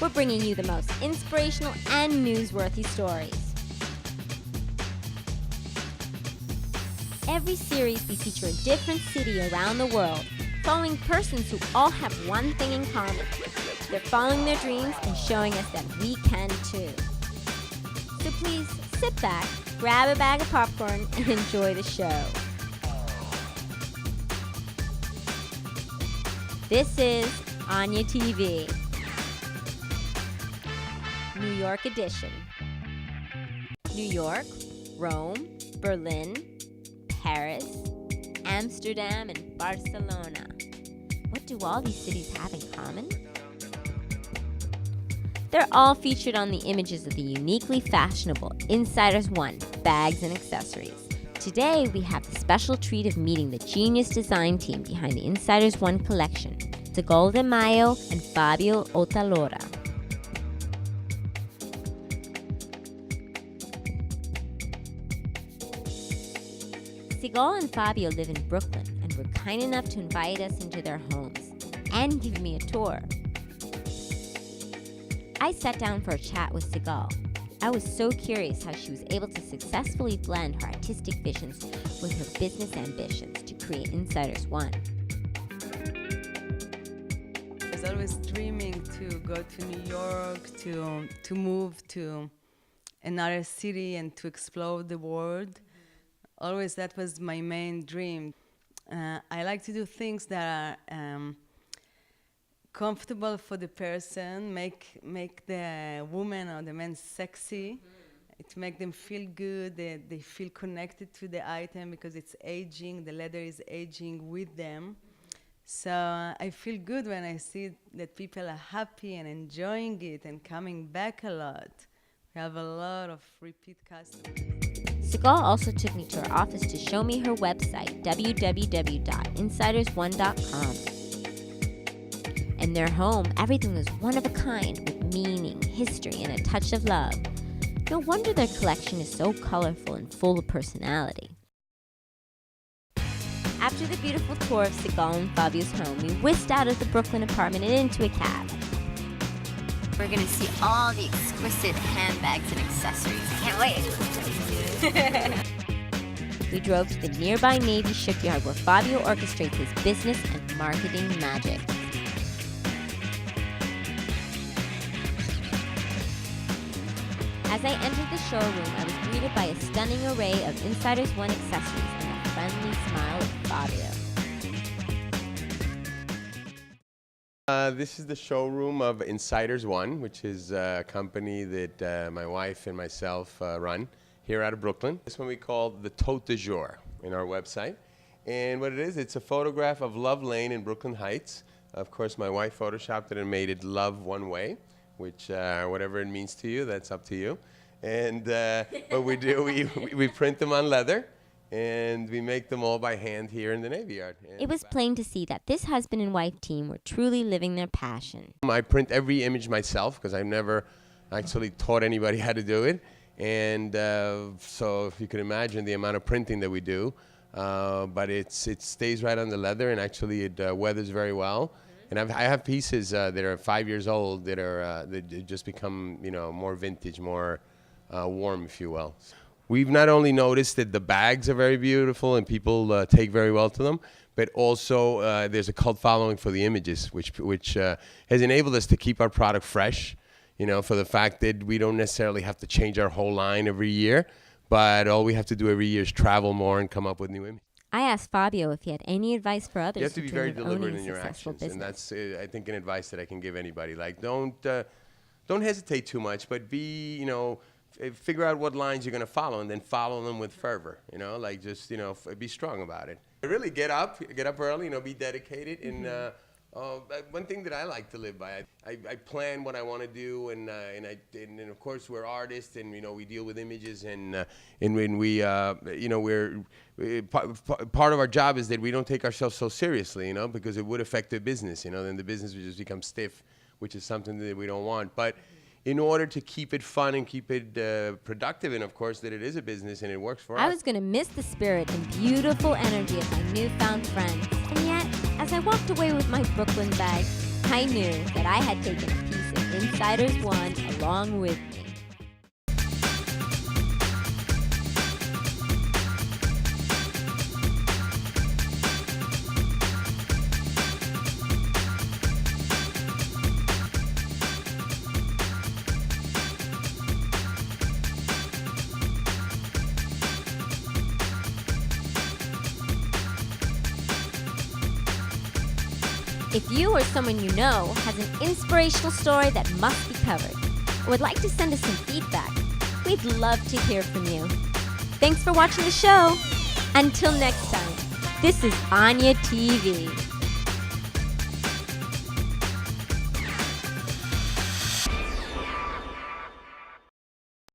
We're bringing you the most inspirational and newsworthy stories. Every series we feature a different city around the world, following persons who all have one thing in common. They're following their dreams and showing us that we can too. So please sit back, grab a bag of popcorn, and enjoy the show. This is Anya TV, New York edition. New York, Rome, Berlin, Paris, Amsterdam, and Barcelona. What do all these cities have in common? They're all featured on the images of the uniquely fashionable INSIDERS1 bags and accessories. Today, we have the special treat of meeting the genius design team behind the INSIDERS1 collection, Sigol de Mayo and Fabio Otalora. Sigol and Fabio live in Brooklyn and were kind enough to invite us into their homes and give me a tour. I sat down for a chat with Sigol. I was so curious how she was able to successfully blend her artistic visions with her business ambitions to create INSIDERS1. I was always dreaming to go to New York, to move to another city and to explore the world. Always that was my main dream. I like to do things that are comfortable for the person, make the woman or the man sexy. It make them feel good, they feel connected to the item because it's aging, the leather is aging with them. So I feel good when I see that people are happy and enjoying it and coming back a lot. We have a lot of repeat customers. Sigol also took me to her office to show me her website, www.insiders1.com. In their home, everything was one of a kind, with meaning, history, and a touch of love. No wonder their collection is so colorful and full of personality. After the beautiful tour of Sigol and Fabio's home, we whisked out of the Brooklyn apartment and into a cab. We're going to see all the exquisite handbags and accessories. Can't wait! We drove to the nearby Navy shipyard where Fabio orchestrates his business and marketing magic. As I entered the showroom, I was greeted by a stunning array of INSIDERS1 accessories and a friendly smile of Fabio. This is the showroom of INSIDERS1, which is a company that my wife and myself run here out of Brooklyn. This one we call the Tote du Jour in our website. And what it is, it's a photograph of Love Lane in Brooklyn Heights. Of course, my wife photoshopped it and made it Love One Way, which whatever it means to you, that's up to you. And what we do, we print them on leather, and we make them all by hand here in the Navy Yard. It was plain to see that this husband and wife team were truly living their passion. I print every image myself because I've never actually taught anybody how to do it. And so if you can imagine the amount of printing that we do, but it stays right on the leather, and actually it weathers very well. And I have pieces that are 5 years old that are that just become, you know, more vintage, more warm, if you will. We've not only noticed that the bags are very beautiful and people take very well to them, but also there's a cult following for the images, which has enabled us to keep our product fresh. You know, for the fact that we don't necessarily have to change our whole line every year, but all we have to do every year is travel more and come up with new images. I asked Fabio if he had any advice for others. You have to be very deliberate in your successful actions, and business. that's, I think, an advice that I can give anybody. Like, don't hesitate too much, but figure out what lines you're going to follow, and then follow them with fervor. You know, like just be strong about it. Really get up early. You know, be dedicated. And one thing that I like to live by, I plan what I want to do, and of course we're artists, and we deal with images, and when we part of our job is that we don't take ourselves so seriously, because it would affect the business, then the business would just become stiff, which is something that we don't want. But in order to keep it fun and keep it productive, and of course that it is a business and it works for us. I was going to miss the spirit and beautiful energy of my newfound friends. And yet, as I walked away with my Brooklyn bag, I knew that I had taken a piece of Insiders One along with me. If you or someone you know has an inspirational story that must be covered, or would like to send us some feedback, we'd love to hear from you. Thanks for watching the show. Until next time, this is Anya TV.